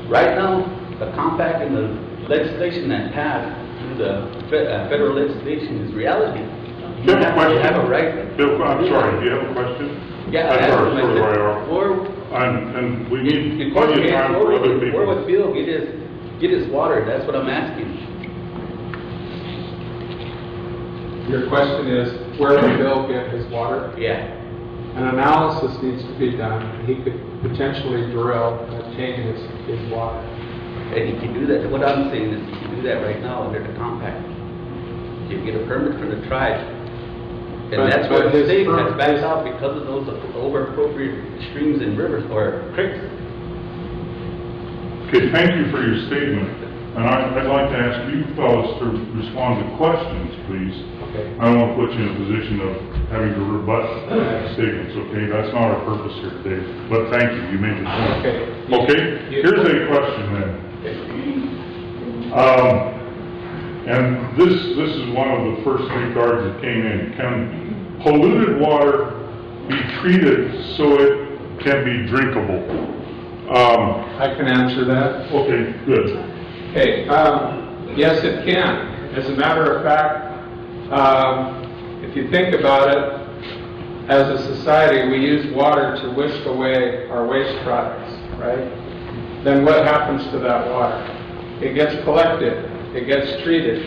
Right now, the compact and the legislation that passed through the federal legislation is reality. You have a question? Have a right. Bill, I'm sorry, do you have a question? Yeah, that's our or and we need plenty of time for other people. Where would Bill get his water? That's what I'm asking. Your question is, where would Bill get his water? Yeah. An analysis needs to be done. He could potentially drill and obtain his water. And he can do that. What I'm saying is he can do that right now under the compact. You get a permit from the tribe. And that's what the state has backed out because of those over-appropriate streams and rivers or creeks. Okay, thank you for your statement. And I'd like to ask you fellows to respond to questions, please. Okay. I don't want to put you in a position of having to rebut statements, okay? That's not our purpose here today. But thank you, you made the point. Okay. Okay, here's a question then. And this is one of the first safeguards that came in. Can polluted water be treated so it can be drinkable? I can answer that. Okay, good. Okay, yes it can. As a matter of fact, if you think about it, as a society we use water to whisk away our waste products, right? Then what happens to that water? It gets collected, it gets treated,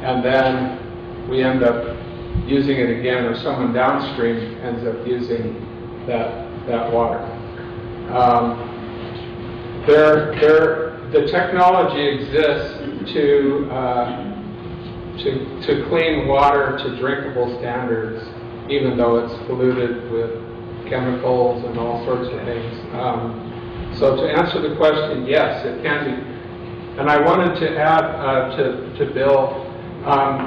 and then we end up using it again, or someone downstream ends up using that water. The technology exists to clean water to drinkable standards, even though it's polluted with chemicals and all sorts of things. So to answer the question, yes, it can be. And I wanted to add to Bill,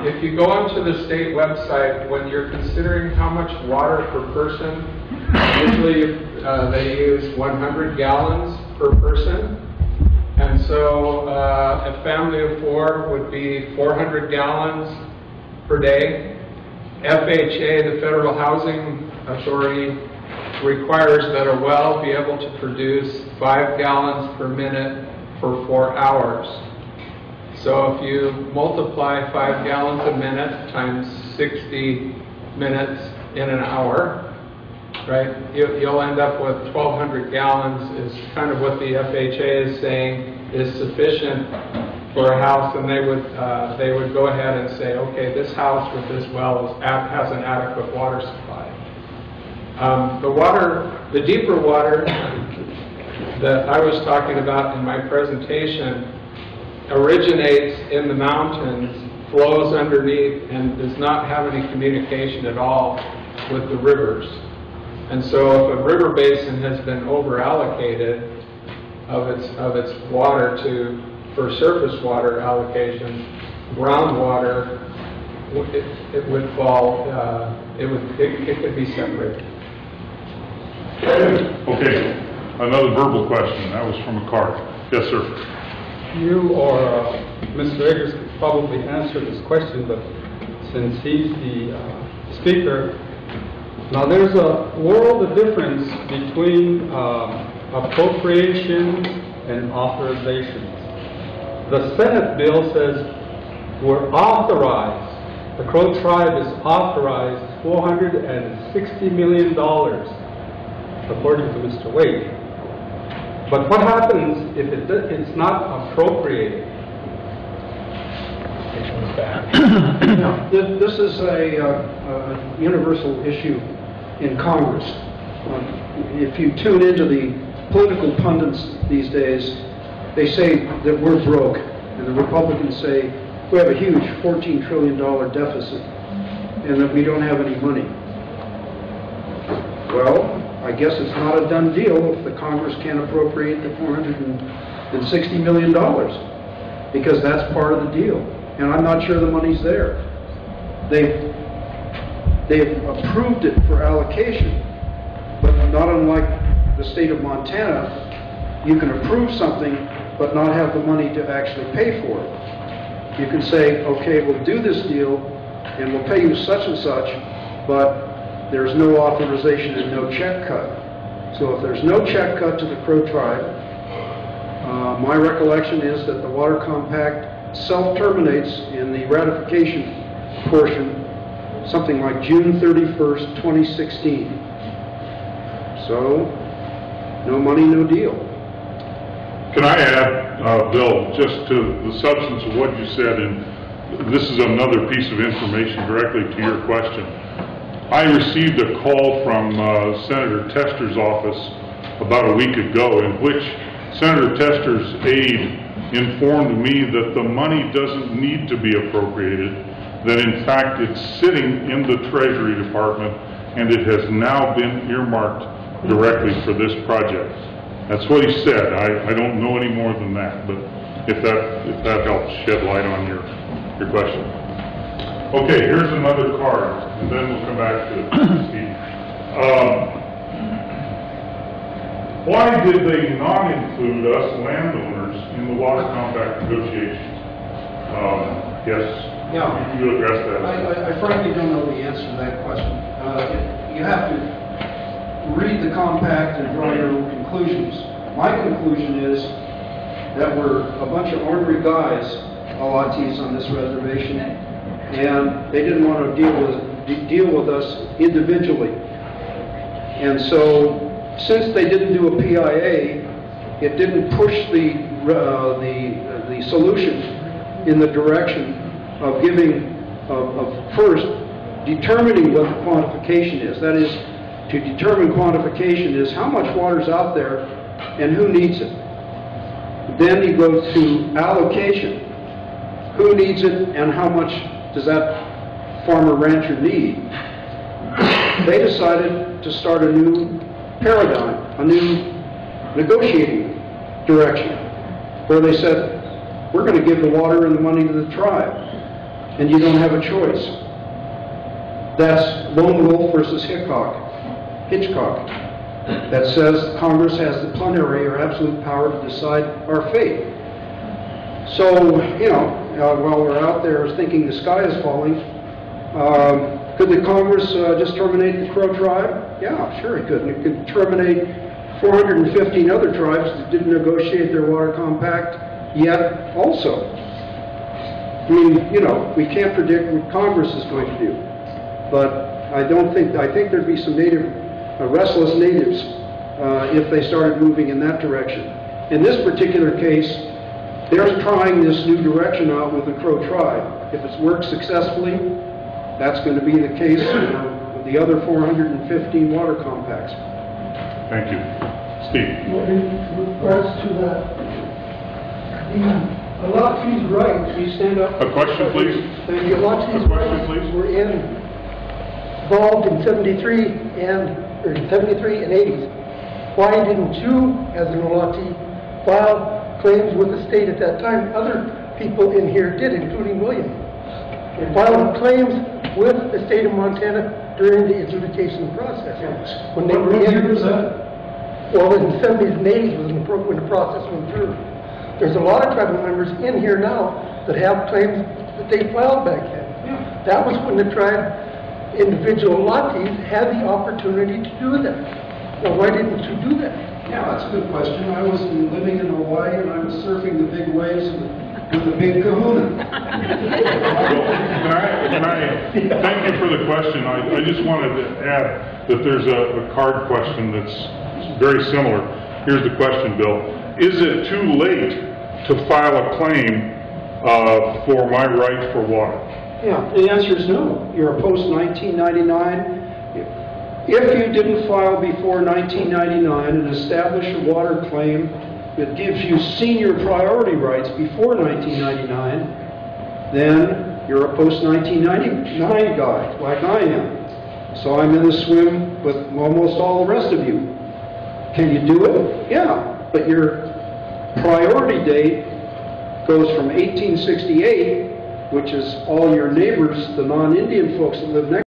if you go onto the state website, when you're considering how much water per person, usually they use 100 gallons per person. And so a family of 4 would be 400 gallons per day. FHA, the Federal Housing Authority, requires that a well be able to produce 5 gallons per minute for 4 hours. So if you multiply 5 gallons a minute times 60 minutes in an hour, right, you'll end up with 1,200 gallons is kind of what the FHA is saying is sufficient for a house, and they would go ahead and say, okay, this house with this well has an adequate water supply. The deeper water that I was talking about in my presentation originates in the mountains, flows underneath, and does not have any communication at all with the rivers. And so if a river basin has been over-allocated of its water for surface water allocation, groundwater, it would fall, it could be separated. Okay, another verbal question. That was from a card. Yes, sir. You or Mr. Eggers could probably answer this question, but since he's the speaker, now there's a world of difference between appropriations and authorizations. The Senate bill says we're authorized, the Crow tribe is authorized $460 million, according to Mr. Wade. But what happens if it's not appropriated? This is a universal issue in Congress. If you tune into the political pundits these days, they say that we're broke, and the Republicans say we have a huge $14 trillion deficit and that we don't have any money. Well, I guess it's not a done deal if the Congress can't appropriate the $460 million, because that's part of the deal. And I'm not sure the money's there. They've approved it for allocation, but not unlike the state of Montana, you can approve something but not have the money to actually pay for it. You can say, okay, we'll do this deal and we'll pay you such and such, but there's no authorization and no check cut. So if there's no check cut to the Crow tribe, My recollection is that the water compact self-terminates in the ratification portion something like June 31st, 2016. So, no money, no deal. Can I add, Bill, just to the substance of what you said, and this is another piece of information directly to your question. I received a call from Senator Tester's office about a week ago in which Senator Tester's aide informed me that the money doesn't need to be appropriated, that in fact it's sitting in the Treasury Department and it has now been earmarked directly for this project. That's what he said. I don't know any more than that, but if that helps shed light on your question. Okay, here's another card, and then we'll come back to Steve. Why did they not include us landowners in the water compact negotiations? Yes, Yeah. you address that. I frankly don't know the answer to that question. You have to read the compact and draw your own conclusions. My conclusion is that we're a bunch of ornery guys, Atties on this reservation, and they didn't want to deal with us individually. And so, since they didn't do a PIA, it didn't push the solution in the direction of first determining what the quantification is. That is, to determine quantification is how much water's out there and who needs it. Then you go to allocation. Who needs it and how much does that farmer rancher need? They decided to start a new paradigm, a new negotiating direction, where they said, we're going to give the water and the money to the tribe, and you don't have a choice. That's Lone Wolf versus Hitchcock, that says Congress has the plenary or absolute power to decide our fate. So, while we're out there thinking the sky is falling, could the Congress just terminate the Crow tribe? Yeah, sure it could. And it could terminate 415 other tribes that didn't negotiate their water compact yet also. I mean, we can't predict what Congress is going to do. But I think there'd be some restless natives if they started moving in that direction. In this particular case, they're trying this new direction out with the Crow tribe. If it's worked successfully, that's going to be the case for the other 415 water compacts. Thank you. Steve. Well, in regards to that, the Atty's rights, Can you stand up? A question, please. the Atty's rights were involved in 73 and 80s. Why didn't you, as an Atty, file claims with the state at that time? Other people in here did, including William. They filed claims with the state of Montana during the adjudication process. When they were What year in, was that? well, in the 70s and 80s was when the process went through. There's a lot of tribal members in here now that have claims that they filed back then. Yeah. That was when the tribe, individual Atties, had the opportunity to do that. Well, why didn't you do that? Yeah, that's a good question. I was living in Hawaii and I was surfing the big waves with the big kahuna. Can I thank you for the question. I just wanted to add that there's a card question that's very similar. Here's the question, Bill. Is it too late to file a claim for my right for water? Yeah, the answer is no. You're a post-1999. If you didn't file before 1999 and establish a water claim that gives you senior priority rights before 1999, then you're a post-1999 guy, like I am. So I'm in the swim with almost all the rest of you. Can you do it? Yeah, but your priority date goes from 1868, which is all your neighbors, the non-Indian folks that live next